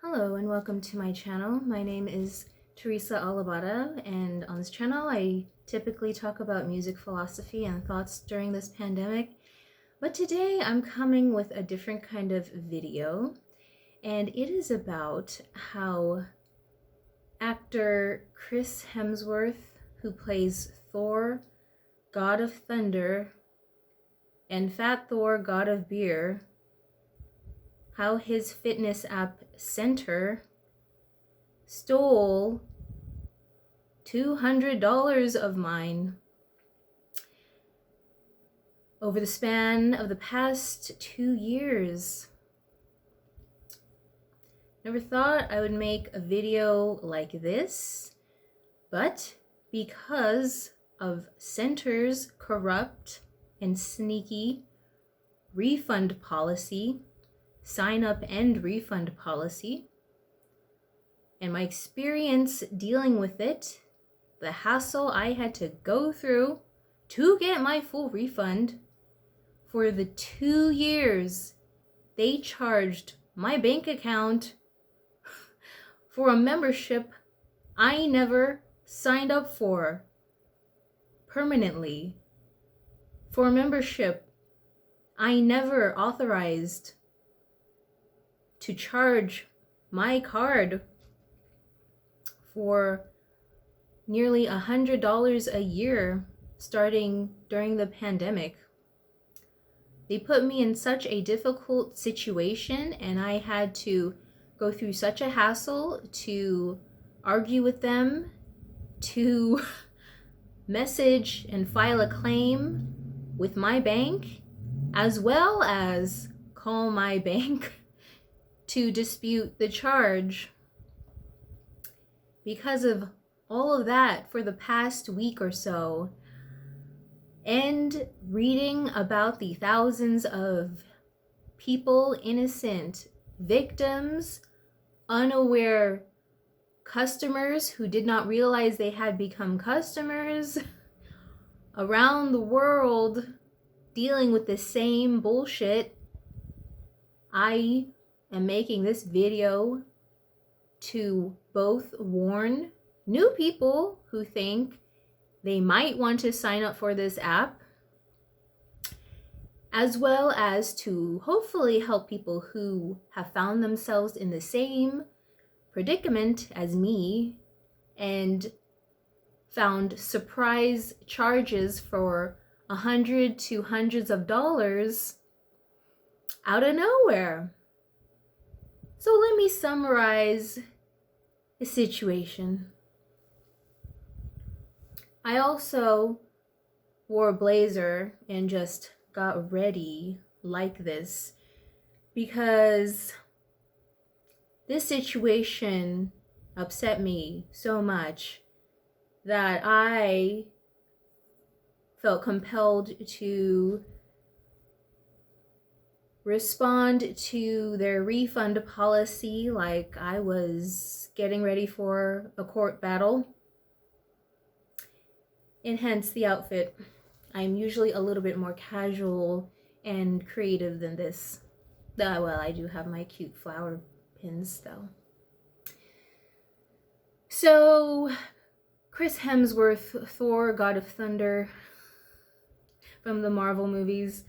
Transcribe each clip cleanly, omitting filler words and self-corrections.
Hello and welcome to my channel. My name is Teresa Alabada, and on this channel I typically talk about music philosophy and thoughts during this pandemic. But today I'm coming with a different kind of video, and it is about how actor Chris Hemsworth, who plays Thor, God of Thunder, and Fat Thor, God of Beer, how his fitness app Centr stole $200 of mine over the span of the past 2 years. Never thought I would make a video like this, but because of Centr's corrupt and sneaky refund policy, sign up and refund policy, and my experience dealing with it, the hassle I had to go through to get my full refund for the 2 years they charged my bank account for a membership I never signed up for permanently, for a membership I never authorized to charge my card for nearly $100 a year starting during the pandemic. They put me in such a difficult situation, and I had to go through such a hassle to argue with them, to message and file a claim with my bank, as well as call my bank to dispute the charge. Because of all of that for the past week or so, and reading about the thousands of people, innocent victims, unaware customers who did not realize they had become customers around the world dealing with the same bullshit, I am making this video to both warn new people who think they might want to sign up for this app, as well as to hopefully help people who have found themselves in the same predicament as me and found surprise charges for $100 to hundreds of dollars out of nowhere. So let me summarize the situation. I also wore a blazer and just got ready like this because this situation upset me so much that I felt compelled to respond to their refund policy like I was getting ready for a court battle, and hence the outfit. I'm usually a little bit more casual and creative than this. Well, I do have my cute flower pins though. So, Chris Hemsworth, Thor, God of Thunder, from the Marvel movies,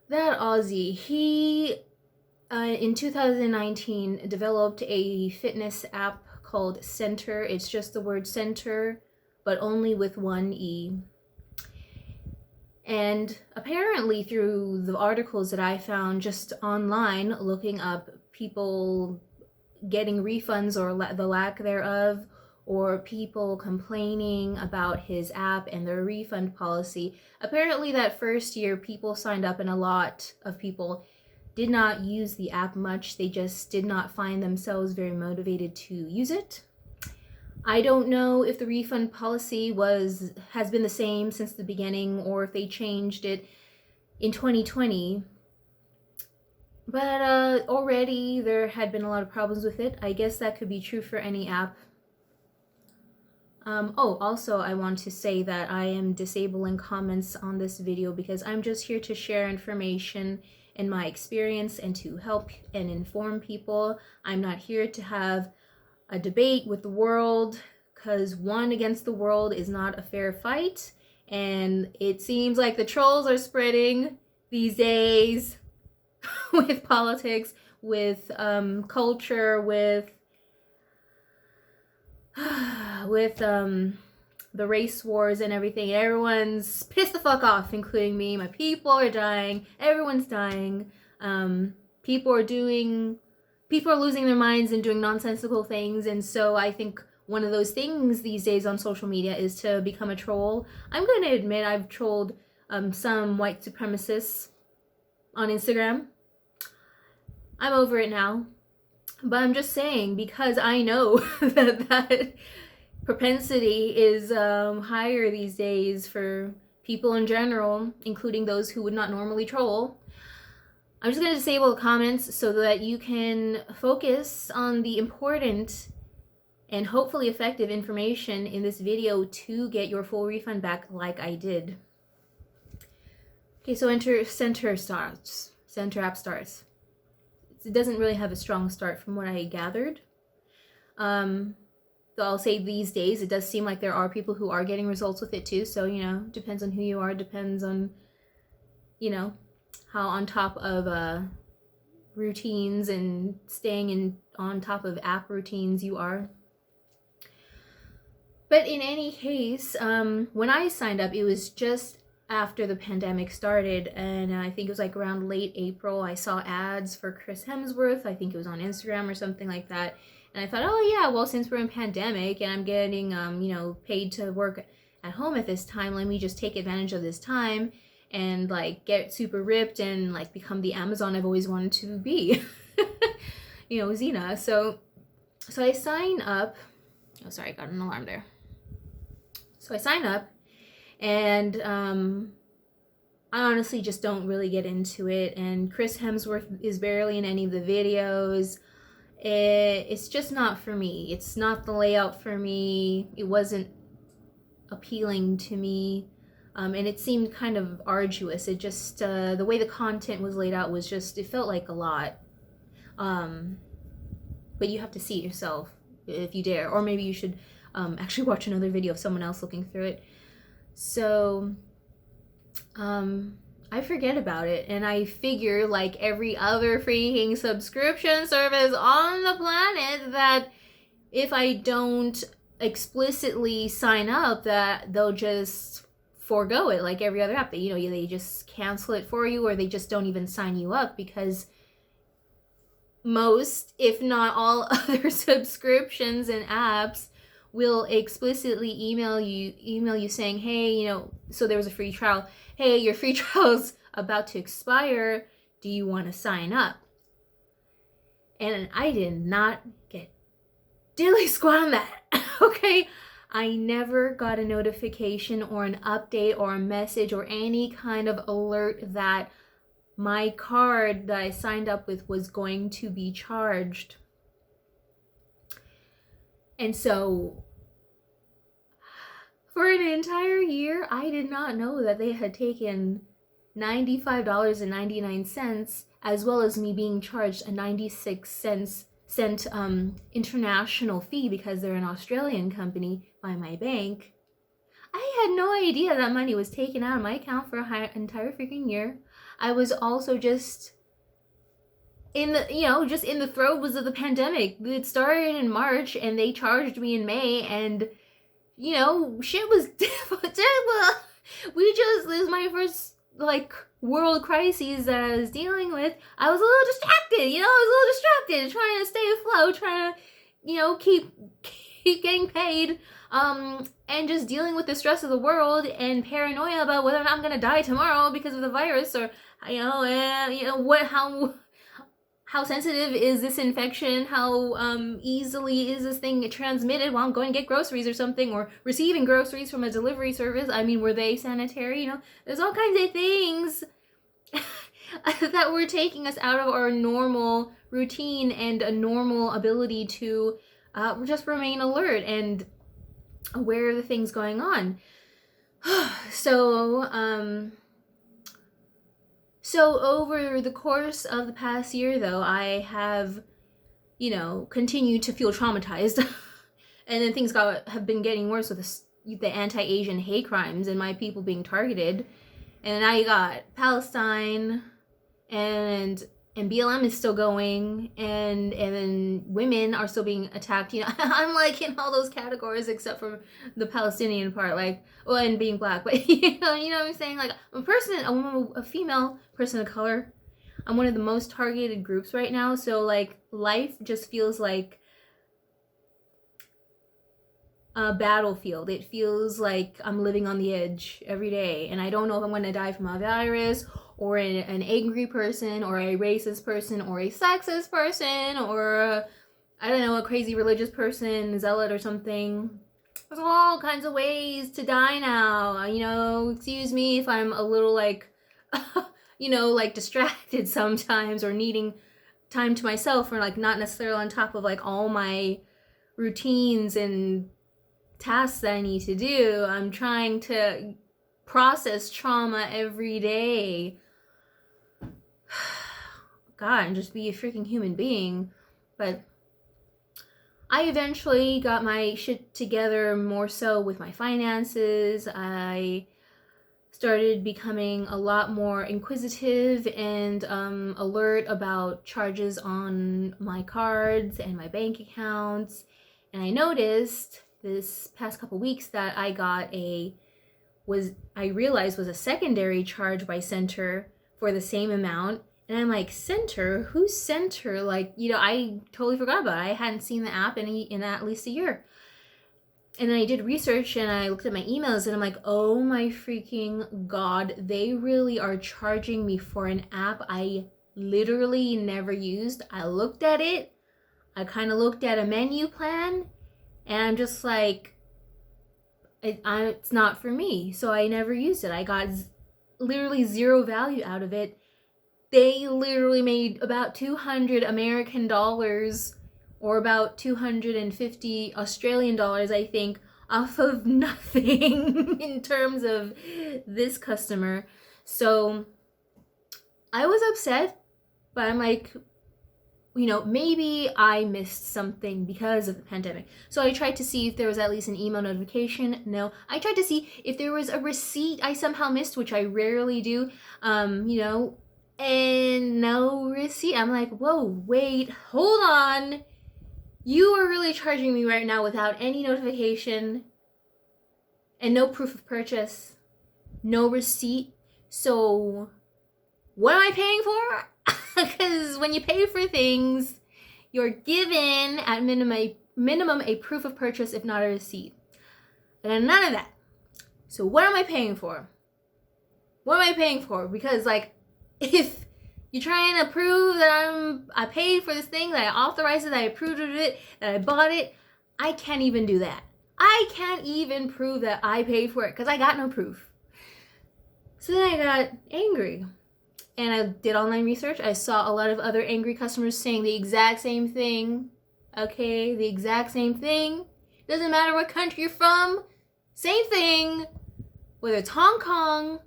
that Aussie, he in 2019 developed a fitness app called Centr. It's just the word center, but only with one E. And apparently through the articles that I found just online, looking up people getting refunds or the lack thereof, or people complaining about his app and their refund policy, apparently that first year people signed up and a lot of people did not use the app much. They just did not find themselves very motivated to use it. I don't know if the refund policy has been the same since the beginning or if they changed it in 2020. But already there had been a lot of problems with it. I guess that could be true for any app. Also, I want to say that I am disabling comments on this video because I'm just here to share information and my experience and to help and inform people. I'm not here to have a debate with the world, because one against the world is not a fair fight. And it seems like the trolls are spreading these days with politics, with culture, with the race wars and everything. Everyone's pissed the fuck off, including me. My people are dying. Everyone's dying. People are losing their minds and doing nonsensical things. And so I think one of those things these days on social media is to become a troll. I'm going to admit I've trolled some white supremacists on Instagram. I'm over it now. But I'm just saying, because I know that propensity is higher these days for people in general, including those who would not normally troll. I'm just going to disable the comments so that you can focus on the important and hopefully effective information in this video to get your full refund back like I did. Okay, so enter Centr starts. Centr app starts. It doesn't really have a strong start from what I gathered. So I'll say these days, it does seem like there are people who are getting results with it too. So, depends on who you are, depends on, how on top of routines and staying on top of app routines you are. But in any case, when I signed up, it was just after the pandemic started, and I think it was like around late April. I saw ads for Chris Hemsworth. I think it was on Instagram or something like that. And I thought, oh yeah, well, since we're in pandemic and I'm getting, paid to work at home at this time, let me just take advantage of this time and like get super ripped and like become the Amazon I've always wanted to be, Xena. So I sign up. Oh, sorry, I got an alarm there. So I sign up, and I honestly just don't really get into it. And Chris Hemsworth is barely in any of the videos. It's just not for me. It's not the layout for me. It wasn't appealing to me. And it seemed kind of arduous. It just, the way the content was laid out was just, it felt like a lot. But you have to see it yourself if you dare. Or maybe you should actually watch another video of someone else looking through it. So, I forget about it, and I figure, like every other freaking subscription service on the planet, that if I don't explicitly sign up, that they'll just forego it, like every other app. They just cancel it for you, or they just don't even sign you up, because most, if not all, other subscriptions and apps will explicitly email you saying, hey, so there was a free trial. Hey, your free trial's about to expire. Do you want to sign up? And I did not get diddly squat on that. Okay? I never got a notification or an update or a message or any kind of alert that my card that I signed up with was going to be charged. And so, for an entire year, I did not know that they had taken $95.99, as well as me being charged a 96 cent international fee because they're an Australian company by my bank. I had no idea that money was taken out of my account for an entire freaking year. I was also just in the throes of the pandemic. It started in March and they charged me in May, and shit was difficult. This is my first world crises that I was dealing with. I was a little distracted, trying to stay afloat, trying to keep getting paid, and just dealing with the stress of the world and paranoia about whether or not I'm gonna die tomorrow because of the virus, or how sensitive is this infection? How easily is this thing transmitted while I'm going to get groceries or something, or receiving groceries from a delivery service? I mean, were they sanitary? There's all kinds of things that were taking us out of our normal routine and a normal ability to just remain alert and aware of the things going on. So, So over the course of the past year, though, I have, continued to feel traumatized. And then things have been getting worse with the anti-Asian hate crimes and my people being targeted. And now you got Palestine, and BLM is still going, and then women are still being attacked. I'm like in all those categories except for the Palestinian part, like, well, and being black. But you know what I'm saying? Like, I'm a woman, a female person of color. I'm one of the most targeted groups right now. So like, life just feels like a battlefield. It feels like I'm living on the edge every day, and I don't know if I'm going to die from a virus, or an angry person, or a racist person, or a sexist person, or I don't know, a crazy religious person, zealot or something. There's all kinds of ways to die now. Excuse me if I'm a little like, like distracted sometimes, or needing time to myself, or like not necessarily on top of like all my routines and tasks that I need to do. I'm trying to process trauma every day. God, and just be a freaking human being. But I eventually got my shit together, more so with my finances. I started becoming a lot more inquisitive and alert about charges on my cards and my bank accounts. And I noticed this past couple weeks that I realized was a secondary charge by Centr for the same amount. And I'm like, Centr? Who's Centr? Like, I totally forgot about it. I hadn't seen the app in at least a year. And then I did research and I looked at my emails and I'm like, oh my freaking God, they really are charging me for an app I literally never used. I looked at it. I kind of looked at a menu plan and I'm just like, it's not for me. So I never used it. I got literally zero value out of it. They literally made about 200 American dollars, or about 250 Australian dollars, I think, off of nothing in terms of this customer. So I was upset, but I'm like, maybe I missed something because of the pandemic. So I tried to see if there was at least an email notification. No. I tried to see if there was a receipt I somehow missed, which I rarely do, and no receipt. I'm like, whoa, wait, hold on. You are really charging me right now without any notification and no proof of purchase, no receipt. So what am I paying for? Because when you pay for things, you're given at minimum a proof of purchase, if not a receipt. And none of that. So what am I paying for? What am I paying for? Because like, if you're trying to prove that I paid for this thing, that I authorized it, that I approved it, that I bought it, I can't even do that. I can't even prove that I paid for it because I got no proof. So then I got angry. And I did online research. I saw a lot of other angry customers saying the exact same thing. Okay, the exact same thing. Doesn't matter what country you're from. Same thing. Whether it's Hong Kong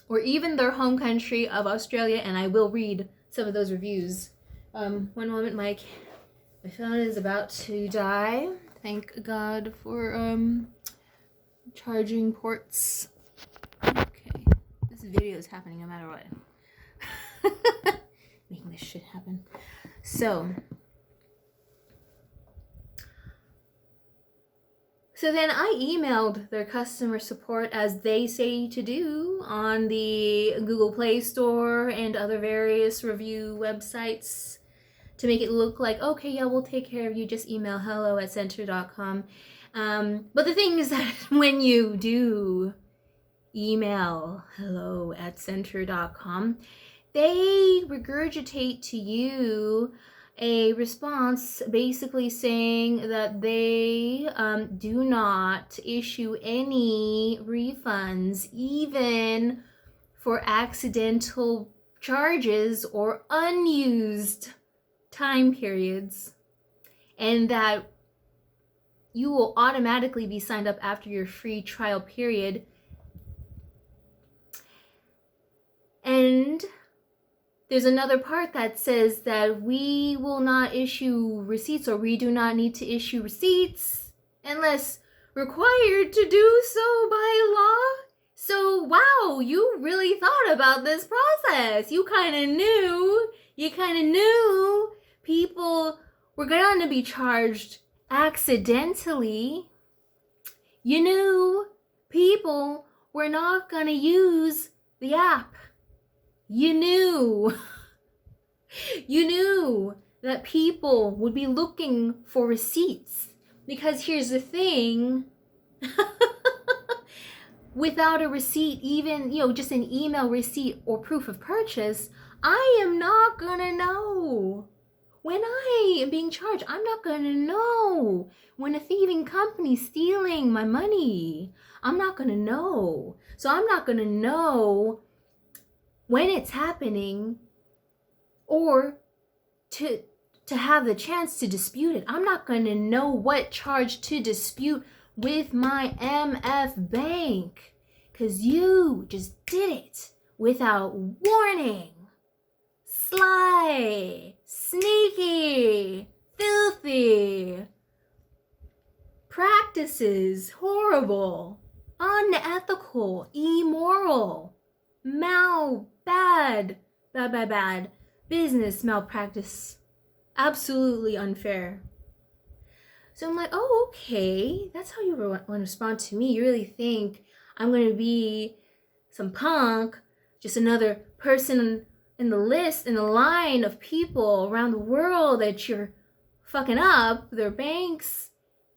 or even their home country of Australia. And I will read some of those reviews. One moment, my phone is about to die. Thank God for charging ports. Okay, this video is happening no matter what. Making this shit happen. So then I emailed their customer support, as they say to do, on the Google Play Store and other various review websites, to make it look like, okay, yeah, we'll take care of you. Just email hello@centr.com. But the thing is that when you do email hello@centr.com, they regurgitate to you a response basically saying that they do not issue any refunds, even for accidental charges or unused time periods, and that you will automatically be signed up after your free trial period. And there's another part that says that we will not issue receipts, or we do not need to issue receipts unless required to do so by law. So, wow, you really thought about this process. You kind of knew people were going to be charged accidentally. You knew people were not going to use the app. You knew that people would be looking for receipts. Because here's the thing, without a receipt, even, just an email receipt or proof of purchase, I am not gonna know. When I am being charged, I'm not gonna know. When a thieving company's stealing my money, I'm not gonna know. So I'm not gonna know when it's happening, or to have the chance to dispute it. I'm not going to know what charge to dispute with my MF bank, because you just did it without warning. Sly, sneaky, filthy practices, horrible, unethical, immoral, bad business malpractice, absolutely unfair. So I'm like, oh, okay, that's how you want to respond to me. You really think I'm going to be some punk, just another person in the list, in the line of people around the world that you're fucking up, their banks,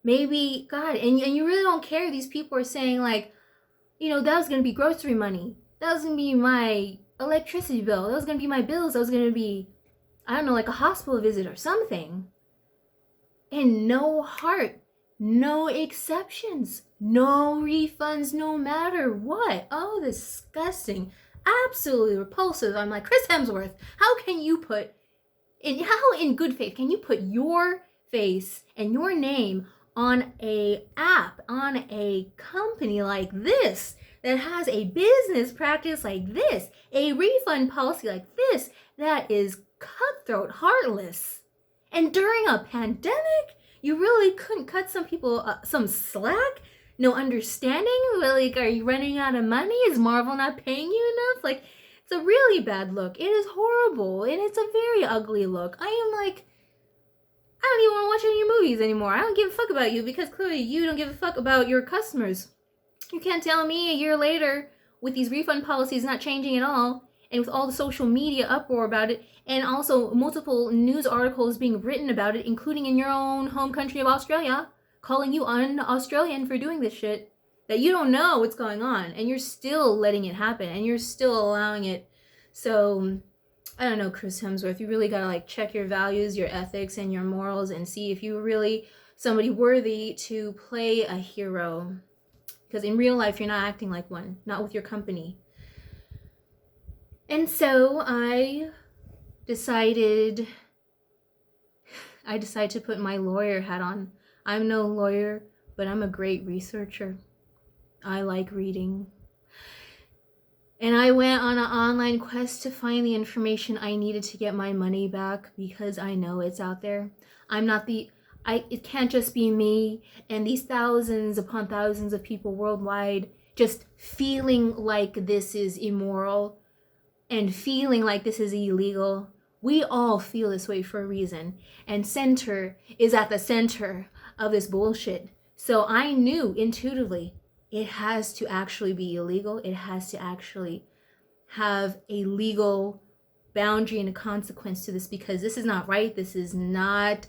maybe, God, and you really don't care. These people are saying, like, that was going to be grocery money. That was going to be my electricity bill. That was going to be my bills. That was going to be, I don't know, like a hospital visit or something. And no heart, no exceptions, no refunds, no matter what. Oh, disgusting. Absolutely repulsive. I'm like, Chris Hemsworth, how in good faith can you put your face and your name on a app, on a company like this, that has a business practice like this, a refund policy like this, that is cutthroat, heartless? And during a pandemic, you really couldn't cut some people some slack? No understanding? Like, are you running out of money? Is Marvel not paying you enough? Like, it's a really bad look. It is horrible, and it's a very ugly look. I am like, I don't even want to watch any of your movies anymore. I don't give a fuck about you, because clearly you don't give a fuck about your customers. You can't tell me a year later, with these refund policies not changing at all, and with all the social media uproar about it, and also multiple news articles being written about it, including in your own home country of Australia, calling you un-Australian for doing this shit, that you don't know what's going on, and you're still letting it happen, and you're still allowing it. So, I don't know, Chris Hemsworth, you really gotta, like, check your values, your ethics, and your morals, and see if you're really somebody worthy to play a hero. Because in real life, you're not acting like one, not with your company. And so I decided to put my lawyer hat on. I'm no lawyer, but I'm a great researcher. I like reading. And I went on an online quest to find the information I needed to get my money back, because I know it's out there. It can't just be me and these thousands upon thousands of people worldwide just feeling like this is immoral and feeling like this is illegal. We all feel this way for a reason. And Centr is at the center of this bullshit. So I knew intuitively it has to actually be illegal. It has to actually have a legal boundary and a consequence to this, because this is not right. This is not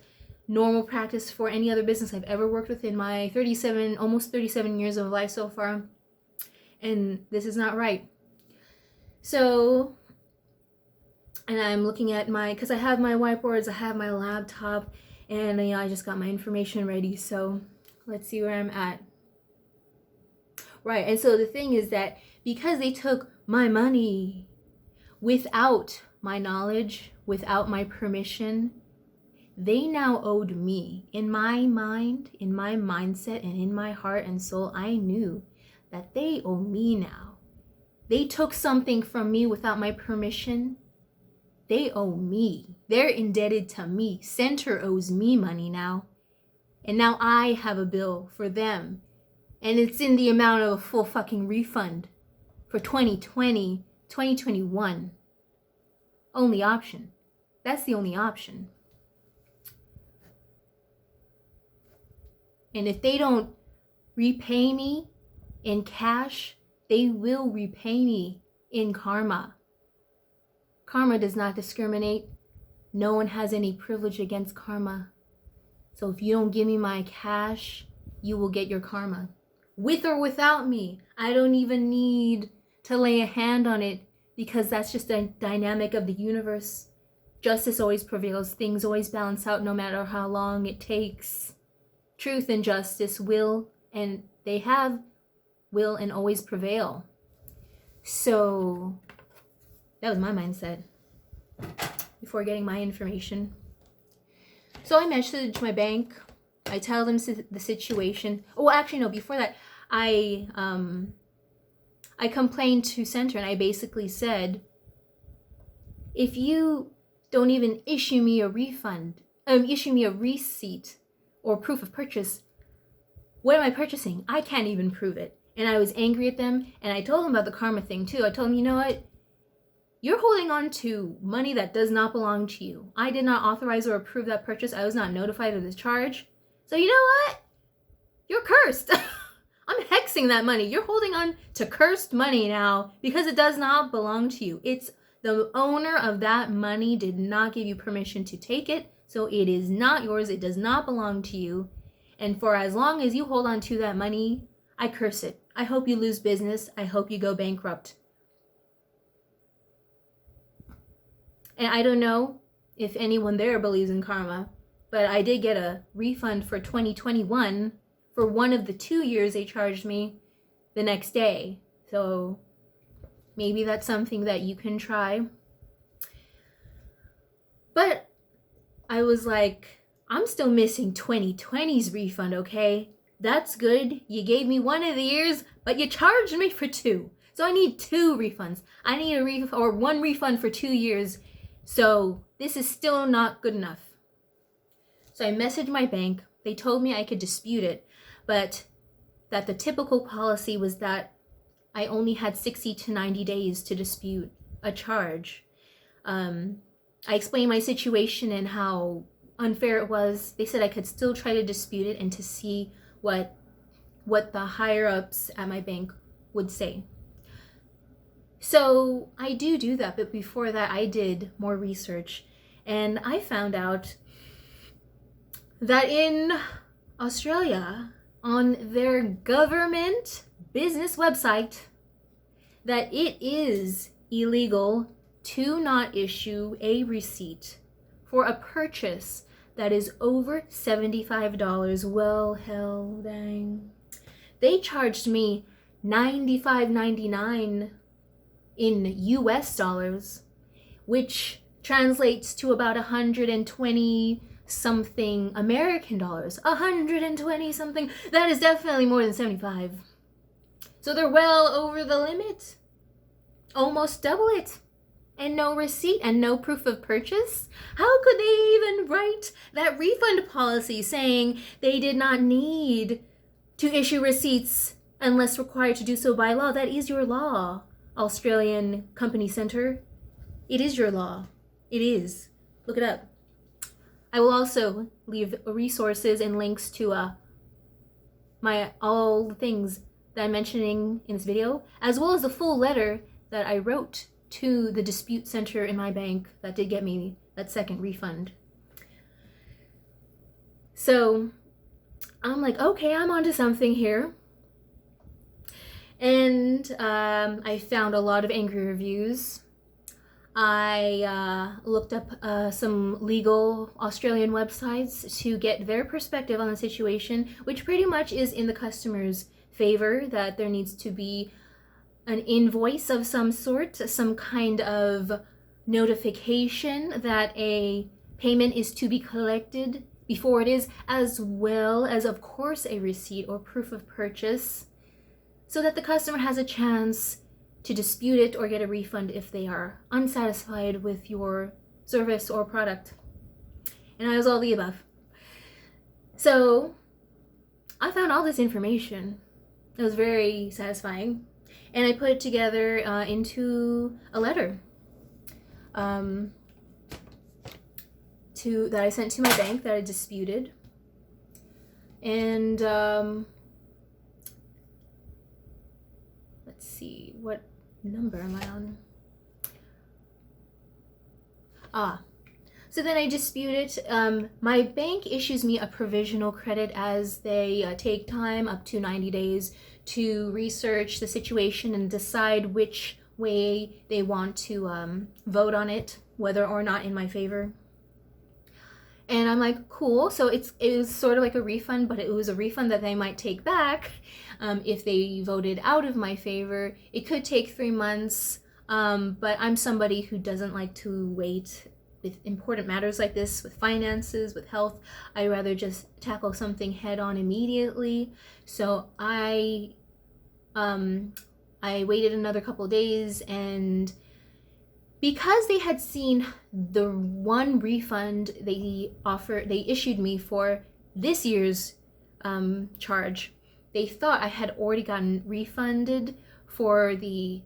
normal practice for any other business I've ever worked with in my almost 37 years of life so far. And this is not right. So, and I'm looking at because I have my whiteboards, I have my laptop, and I just got my information ready. So let's see where I'm at. Right, and so the thing is that because they took my money without my knowledge, without my permission, they now owed me. In my mind, in my mindset, and in my heart and soul, I knew that they owe me now. They took something from me without my permission, they owe me. They're indebted to me. Centr owes me money now. And now I have a bill for them. And it's in the amount of a full fucking refund for 2020, 2021. Only option. That's the only option. And if they don't repay me in cash, they will repay me in karma. Karma does not discriminate. No one has any privilege against karma. So if you don't give me my cash, you will get your karma. With or without me. I don't even need to lay a hand on it, because that's just the dynamic of the universe. Justice always prevails. Things always balance out no matter how long it takes. Truth and justice will and always prevail. So that was my mindset before getting my information. So I messaged my bank. I tell them the situation. Oh, actually, no, before that, I complained to Centr, and I basically said, if you don't even issue me a refund, issue me a receipt or proof of purchase, what am I purchasing? I can't even prove it. And I was angry at them, and I told them about the karma thing too. I told them, you know what? You're holding on to money that does not belong to you. I did not authorize or approve that purchase. I was not notified of this charge. So you know what? You're cursed. I'm hexing that money. You're holding on to cursed money now because it does not belong to you. It's the owner of that money did not give you permission to take it. So it is not yours. It does not belong to you. And for as long as you hold on to that money, I curse it. I hope you lose business. I hope you go bankrupt. And I don't know if anyone there believes in karma, but I did get a refund for 2021 for one of the 2 years they charged me the next day. So maybe that's something that you can try. But I was like, I'm still missing 2020's refund, okay? That's good. You gave me one of the years, but you charged me for 2. So I need 2 refunds. I need one refund for 2 years. So this is still not good enough. So I messaged my bank. They told me I could dispute it, but that the typical policy was that I only had 60 to 90 days to dispute a charge. I explained my situation and how unfair it was. They said I could still try to dispute it and to see what the higher ups at my bank would say. So I do that, but before that I did more research, and I found out that in Australia, on their government business website, that it is illegal to not issue a receipt for a purchase that is over $75. Well, hell dang. They charged me $95.99 in US dollars, which translates to about 120 something American dollars. 120 something. That is definitely more than 75. So they're well over the limit. Almost double it. And no receipt and no proof of purchase? How could they even write that refund policy saying they did not need to issue receipts unless required to do so by law? That is your law, Australian company Centr. It is your law. It is. Look it up. I will also leave resources and links to all the things that I'm mentioning in this video, as well as the full letter that I wrote to the dispute center in my bank that did get me that second refund. So I'm like, okay, I'm onto something here. And I found a lot of angry reviews. I looked up some legal Australian websites to get their perspective on the situation, which pretty much is in the customer's favor, that there needs to be an invoice of some sort, some kind of notification that a payment is to be collected before it is, as well as, of course, a receipt or proof of purchase, so that the customer has a chance to dispute it or get a refund if they are unsatisfied with your service or product. And I was all the above. So I found all this information. It was very satisfying. And I put it together into a letter that I sent to my bank that I disputed. And let's see, what number am I on? So then I dispute it. My bank issues me a provisional credit as they take time, up to 90 days, to research the situation and decide which way they want to vote on it, whether or not in my favor. And I'm like, cool. So it was sort of like a refund, but it was a refund that they might take back if they voted out of my favor. It could take 3 months, but I'm somebody who doesn't like to wait with important matters like this, with finances, with health. I'd rather just tackle something head on immediately. So I waited another couple of days, and because they had seen the one refund they issued me for this year's charge, they thought I had already gotten refunded for the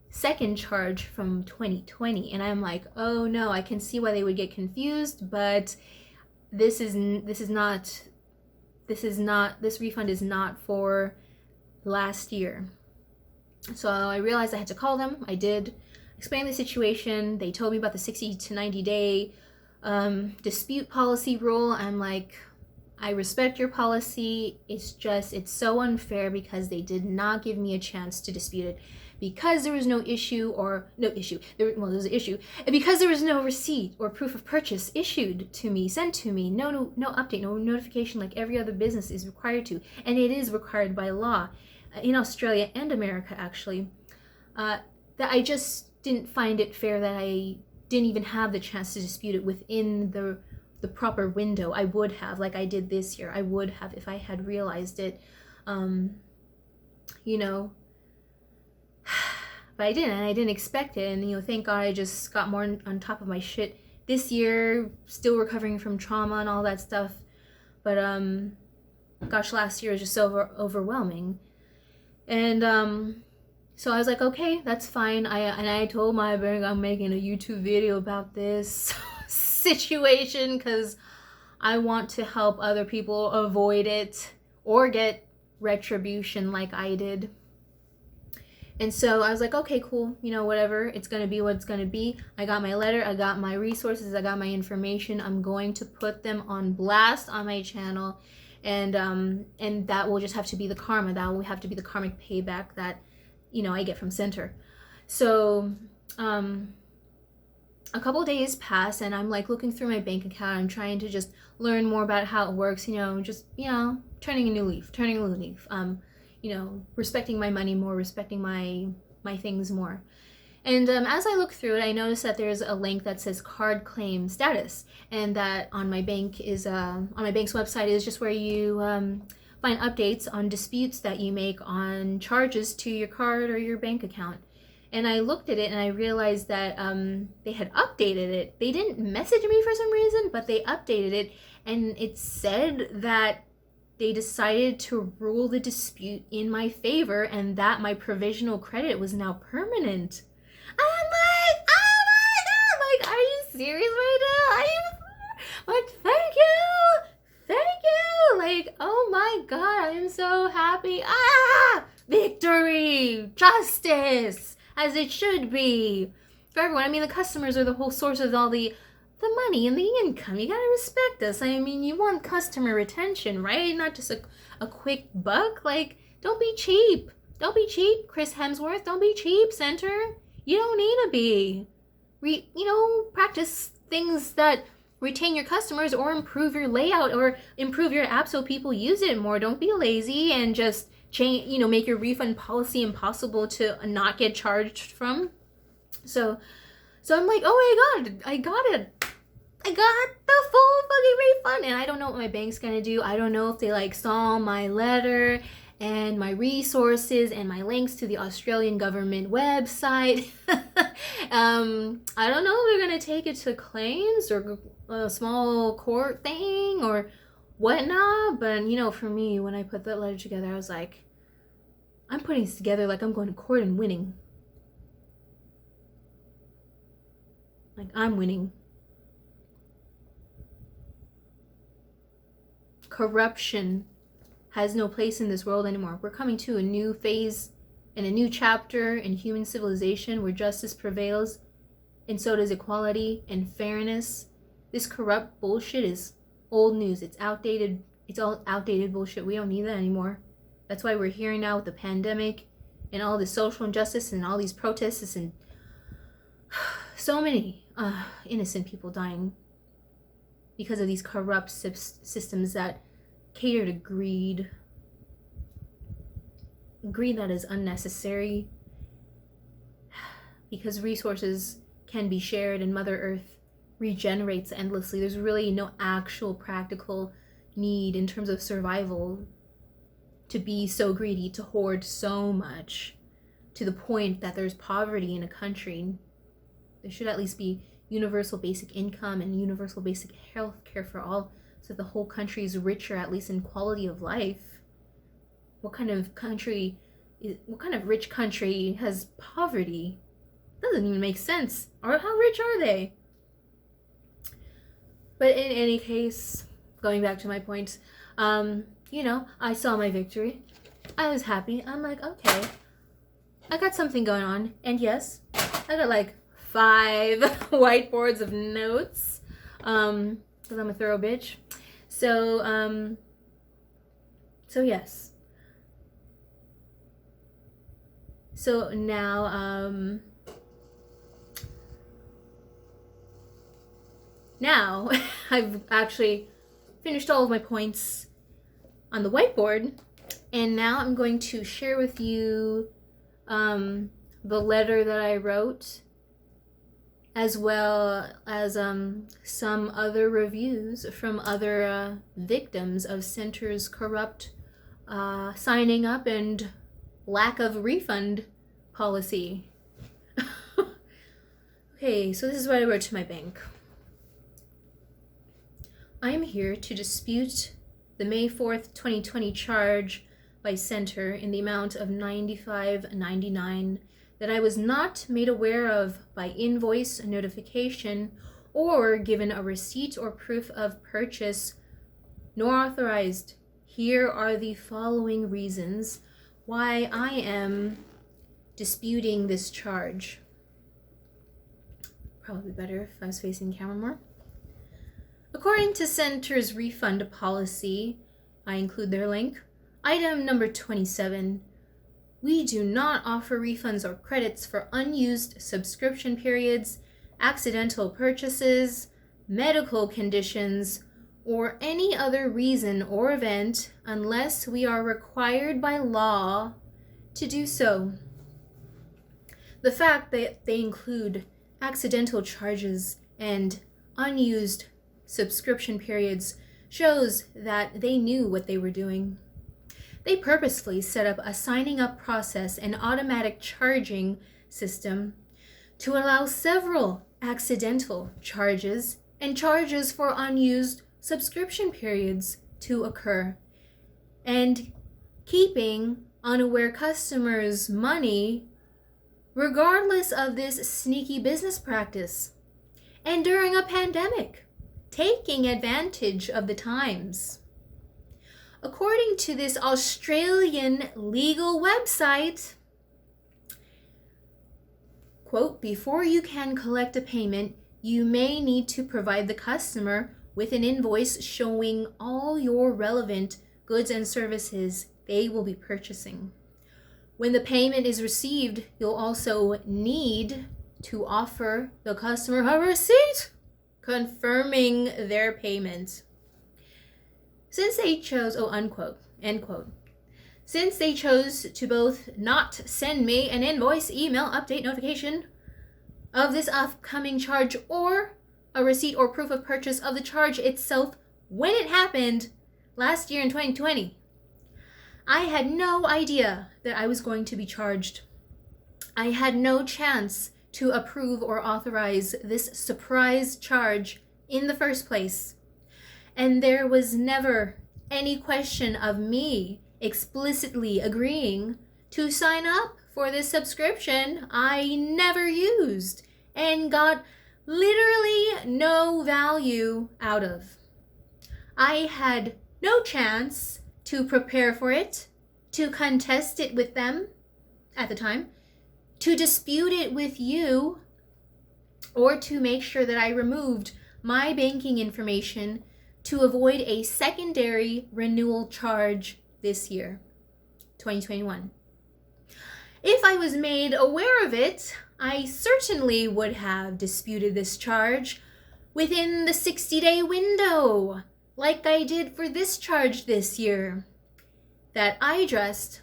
second charge from 2020. And I'm like, oh no, I can see why they would get confused, but this refund is not for last year. So I realized I had to call them. I did, explain the situation. They told me about the 60 to 90 day dispute policy rule. I'm like, I respect your policy. It's so unfair because they did not give me a chance to dispute it. Because there was there's an issue. And because there was no receipt or proof of purchase sent to me, no update, no notification like every other business is required to. And it is required by law in Australia and America, actually. That I just didn't find it fair that I didn't even have the chance to dispute it within the proper window. I would have, like I did this year. I would have if I had realized it. But I didn't, and I didn't expect it. And thank God I just got more on top of my shit this year, still recovering from trauma and all that stuff. But gosh, last year was just so overwhelming. And so I was like, okay, that's fine. I told my bank I'm making a YouTube video about this situation because I want to help other people avoid it or get retribution like I did. And so I was like, okay, cool, whatever, it's gonna be what it's gonna be. I got my letter, I got my resources, I got my information. I'm going to put them on blast on my channel, and that will just have to be the karma. That will have to be the karmic payback that I get from Centr. So a couple of days pass, and I'm like looking through my bank account. I'm trying to just learn more about how it works, turning a new leaf. Respecting my money more, respecting my things more. And as I look through it, I notice that there's a link that says card claim status, and that on my bank's website is just where you find updates on disputes that you make on charges to your card or your bank account. And I looked at it and I realized that they had updated it. They didn't message me for some reason, but they updated it, and it said that they decided to rule the dispute in my favor and that my provisional credit was now permanent. I'm like, oh my God, like, are you serious right now? Like, thank you, like, oh my God, I am so happy. Victory, justice, as it should be for everyone. I mean, the customers are the whole source of all the money and the income. You gotta respect us. I mean, you want customer retention, right? Not just a quick buck. Like, don't be cheap. Don't be cheap, Chris Hemsworth. Don't be cheap, Centr. You don't need to be. Practice things that retain your customers or improve your layout or improve your app so people use it more. Don't be lazy and just make your refund policy impossible to not get charged from. So I'm like, oh my God, I got it. I got the full fucking refund, and I don't know what my bank's gonna do. I don't know if they saw my letter and my resources and my links to the Australian government website. I don't know if they're going to take it to claims or a small court thing or whatnot, but you know, for me, when I put that letter together, I was like, I'm putting this together like I'm going to court and winning. Like, I'm winning. Corruption has no place in this world anymore. We're coming to a new phase and a new chapter in human civilization where justice prevails, and so does equality and fairness. This corrupt bullshit is old news. It's outdated. It's all outdated bullshit. We don't need that anymore. That's why we're here now with the pandemic and all this social injustice and all these protests and so many innocent people dying because of these corrupt systems that cater to greed that is unnecessary, because resources can be shared and Mother Earth regenerates endlessly. There's really no actual practical need in terms of survival to be so greedy, to hoard so much to the point that there's poverty in a country. There should at least be universal basic income and universal basic health care for all, so that the whole country is richer, at least in quality of life. What kind of rich country has poverty? Doesn't even make sense. Or how rich are they? But in any case, going back to my point, I saw my victory. I was happy. I'm like, okay, I got something going on. And yes, I got like 5 whiteboards of notes, because I'm a thorough bitch. So yes. So now I've actually finished all of my points on the whiteboard, and now I'm going to share with you the letter that I wrote, as well as some other reviews from other victims of Centr's corrupt signing up and lack of refund policy. Okay, so this is what I wrote to my bank. I am here to dispute the May 4th, 2020 charge by Centr in the amount of $95.99 that I was not made aware of by invoice notification or given a receipt or proof of purchase, nor authorized. Here are the following reasons why I am disputing this charge. Probably better if I was facing the camera more. According to Centr's refund policy, I include their link, item number 27, we do not offer refunds or credits for unused subscription periods, accidental purchases, medical conditions, or any other reason or event unless we are required by law to do so. The fact that they include accidental charges and unused subscription periods shows that they knew what they were doing. They purposefully set up a signing up process and automatic charging system to allow several accidental charges and charges for unused subscription periods to occur, and keeping unaware customers' money regardless of this sneaky business practice, and during a pandemic, taking advantage of the times. According to this Australian legal website, quote, before you can collect a payment, you may need to provide the customer with an invoice showing all your relevant goods and services they will be purchasing. When the payment is received, you'll also need to offer the customer a receipt confirming their payment. Since they chose, unquote, end quote. Since they chose to both not send me an invoice, email, update notification of this upcoming charge, or a receipt or proof of purchase of the charge itself when it happened last year in 2020, I had no idea that I was going to be charged. I had no chance to approve or authorize this surprise charge in the first place. And there was never any question of me explicitly agreeing to sign up for this subscription I never used and got literally no value out of. I had no chance to prepare for it, to contest it with them at the time, to dispute it with you, or to make sure that I removed my banking information to avoid a secondary renewal charge this year, 2021. If I was made aware of it, I certainly would have disputed this charge within the 60-day window, like I did for this charge this year, that I addressed,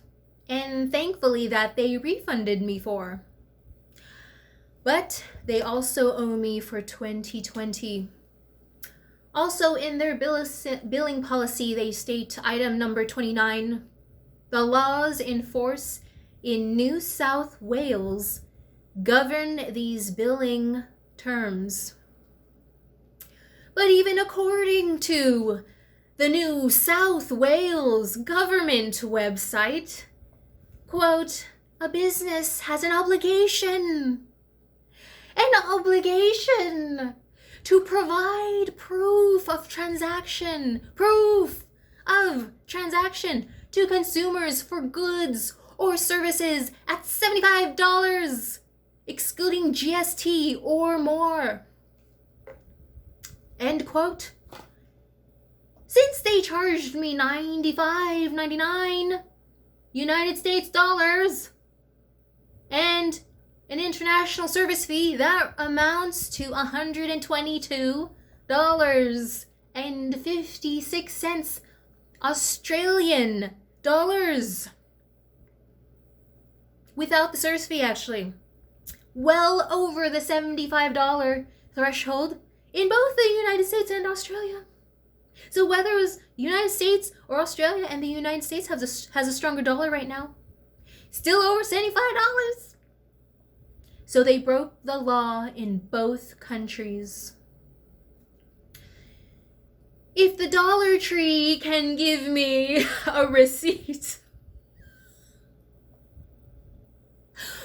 and thankfully that they refunded me for. But they also owe me for 2020. Also in their billing policy, they state item number 29, the laws in force in New South Wales govern these billing terms. But even according to the New South Wales government website, quote, a business has an obligation to provide proof of transaction to consumers for goods or services at $75, excluding GST or more. End quote. Since they charged me $95.99 United States dollars and an international service fee that amounts to $122.56 Australian dollars. Without the service fee, actually. Well over the $75 threshold in both the United States and Australia. So whether it was United States or Australia, and the United States has a stronger dollar right now, still over $75. So they broke the law in both countries. If the Dollar Tree can give me a receipt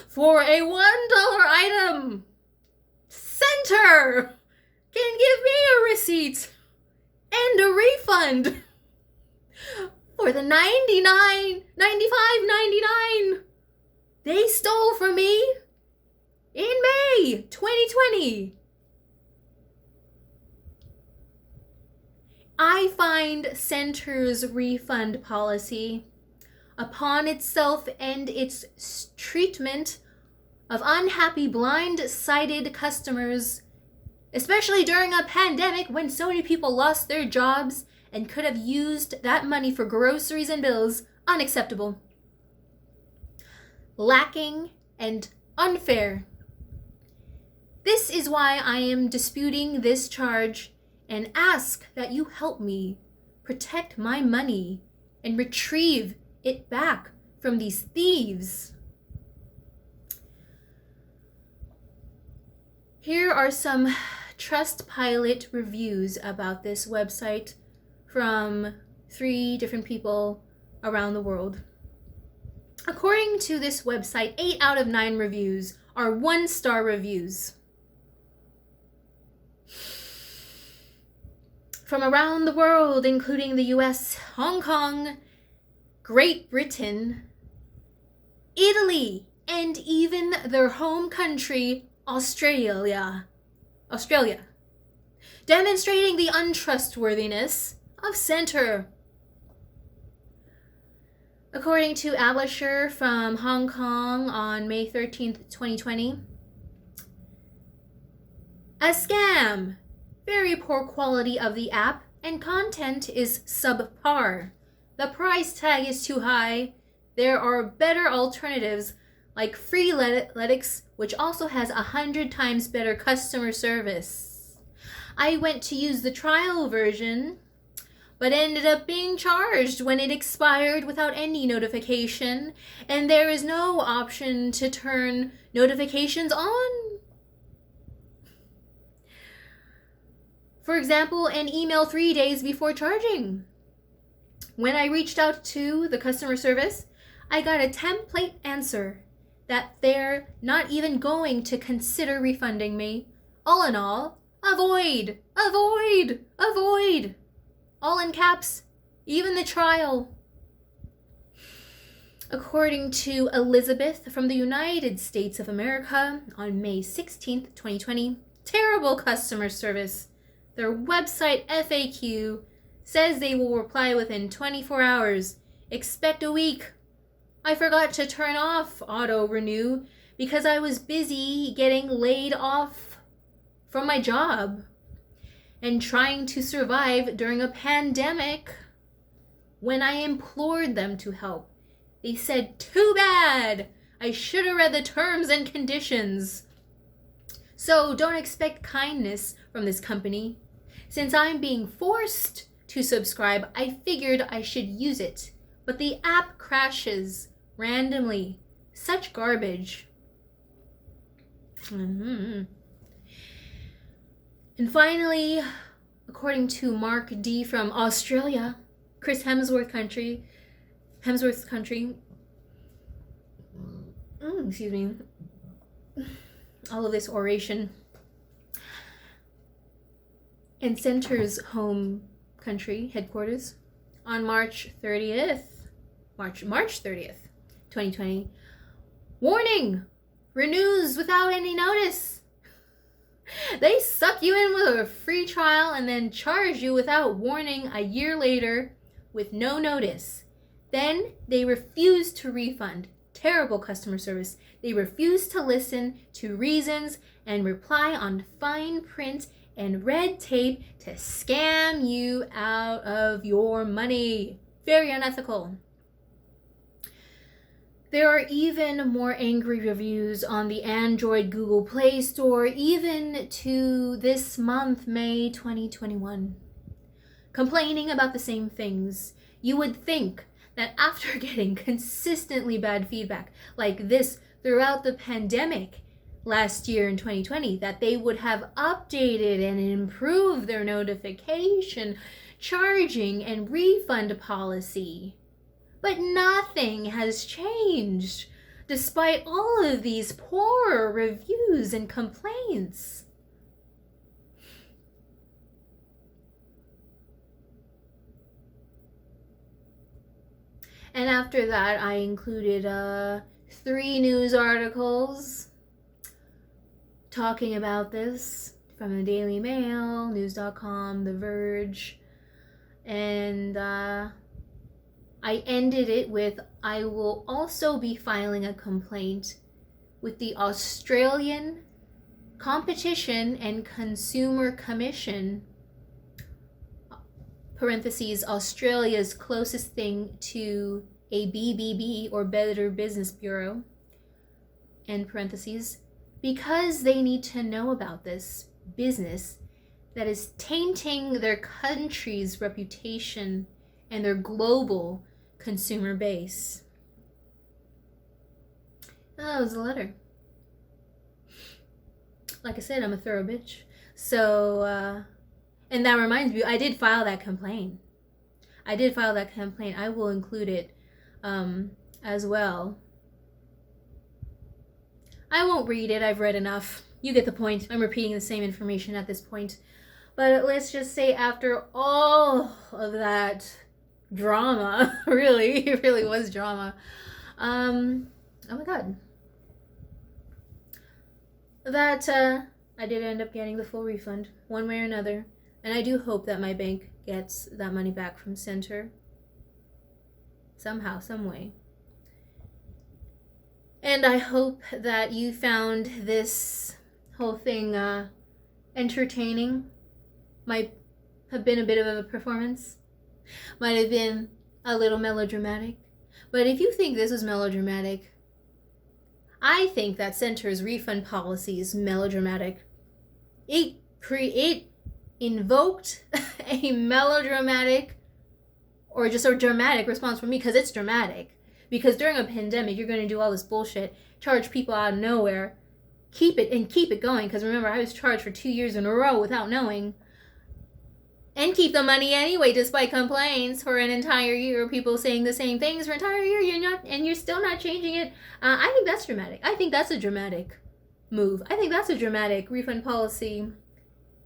for a $1 item, Centr can give me a receipt and a refund for the $95.99 they stole from me in May 2020. I find Centr's refund policy, upon itself and its treatment of unhappy blind-sighted customers, especially during a pandemic when so many people lost their jobs and could have used that money for groceries and bills, unacceptable, lacking, and unfair. This is why I am disputing this charge and ask that you help me protect my money and retrieve it back from these thieves. Here are some Trustpilot reviews about this website from 3 different people around the world. According to this website, 8 out of 9 reviews are 1-star reviews. From around the world, including the US, Hong Kong, Great Britain, Italy, and even their home country, Australia, demonstrating the untrustworthiness of Centr. According to Ablisher from Hong Kong on May 13th, 2020, a scam. Very poor quality of the app and content is subpar. The price tag is too high. There are better alternatives like Freeletics, which also has 100 times better customer service. I went to use the trial version, but ended up being charged when it expired without any notification, and there is no option to turn notifications on. For example, an email 3 days before charging. When I reached out to the customer service, I got a template answer that they're not even going to consider refunding me. All in all, avoid, avoid, avoid. All in caps, even the trial. According to Elizabeth from the United States of America on May 16th, 2020, terrible customer service. Their website FAQ says they will reply within 24 hours. Expect a week. I forgot to turn off auto renew because I was busy getting laid off from my job and trying to survive during a pandemic. When I implored them to help, they said, "Too bad! I should have read the terms and conditions." So don't expect kindness from this company. Since I'm being forced to subscribe, I figured I should use it. But the app crashes randomly. Such garbage. And finally, according to Mark D from Australia, Chris Hemsworth's country, excuse me, all of this oration, and Centr's home country headquarters on March 30th, 2020. Warning! Renews without any notice. They suck you in with a free trial and then charge you without warning a year later with no notice. Then they refuse to refund. Terrible customer service. They refuse to listen to reasons and reply on fine print and red tape to scam you out of your money. Very unethical. There are even more angry reviews on the Android Google Play Store, even to this month, May 2021. Complaining about the same things. You would think that after getting consistently bad feedback like this throughout the pandemic last year in 2020, that they would have updated and improved their notification, charging, and refund policy. But nothing has changed, despite all of these poor reviews and complaints. And after that, I included 3 news articles talking about this from the Daily Mail, News.com, The Verge, and I ended it with, I will also be filing a complaint with the Australian Competition and Consumer Commission, parentheses, Australia's closest thing to a BBB or Better Business Bureau, end parentheses, because they need to know about this business that is tainting their country's reputation and their global consumer base. That was a letter. Like I said, I'm a thorough bitch. So, and that reminds me, I did file that complaint. I will include it as well. I won't read it. I've read enough. You get the point. I'm repeating the same information at this point. But let's just say after all of that drama, it really was drama. Oh my god. That I did end up getting the full refund, one way or another. And I do hope that my bank gets that money back from Centr. Somehow, some way. And I hope that you found this whole thing entertaining. Might have been a bit of a performance. Might have been a little melodramatic. But if you think this was melodramatic, I think that Centr's refund policy is melodramatic. It invoked a melodramatic or just a dramatic response from me, because it's dramatic. Because during a pandemic, you're going to do all this bullshit, charge people out of nowhere, keep it going. Because remember, I was charged for 2 years in a row without knowing, and keep the money anyway, despite complaints for an entire year, people saying the same things for an entire year. You're still not changing it. I think that's dramatic. I think that's a dramatic move. I think that's a dramatic refund policy.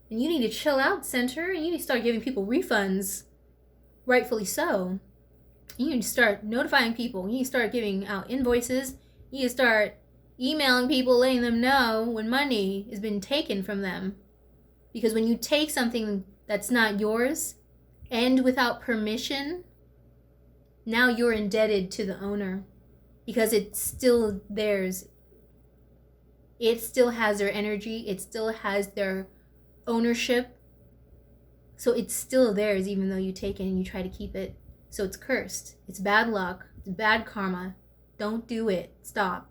And you need to chill out, Centr, and you need to start giving people refunds, rightfully so. You need to start notifying people. You need to start giving out invoices. You need to start emailing people, letting them know when money has been taken from them. Because when you take something that's not yours and without permission, now you're indebted to the owner, because it's still theirs. It still has their energy. It still has their ownership. So it's still theirs, even though you take it and you try to keep it. So it's cursed. It's bad luck. It's bad karma. Don't do it. Stop.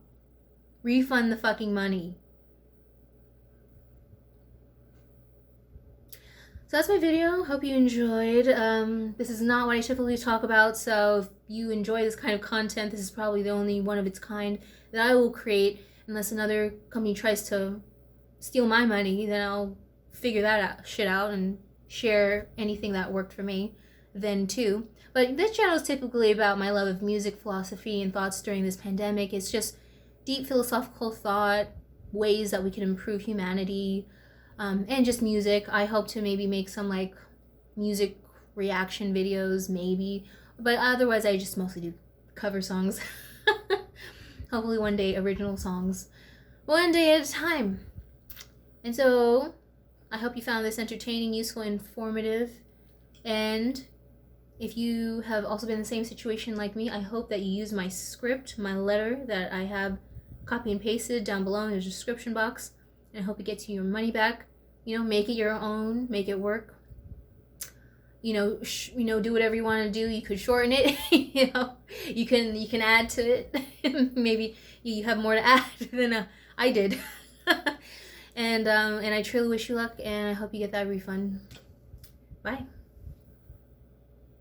Refund the fucking money. So that's my video. Hope you enjoyed. This is not what I typically talk about, so if you enjoy this kind of content, this is probably the only one of its kind that I will create. Unless another company tries to steal my money, then I'll figure that shit out and share anything that worked for me then too. But this channel is typically about my love of music, philosophy, and thoughts during this pandemic. It's just deep philosophical thought, ways that we can improve humanity, and just music. I hope to maybe make some like music reaction videos, maybe. But otherwise, I just mostly do cover songs. Hopefully one day original songs. One day at a time. And so, I hope you found this entertaining, useful, informative. And if you have also been in the same situation like me, I hope that you use my script, my letter that I have copy and pasted down below in the description box. And I hope it gets you your money back. You know, make it your own, make it work. You know, do whatever you want to do. You could shorten it. You can add to it. Maybe you have more to add than I did. And I truly wish you luck, and I hope you get that refund. Bye.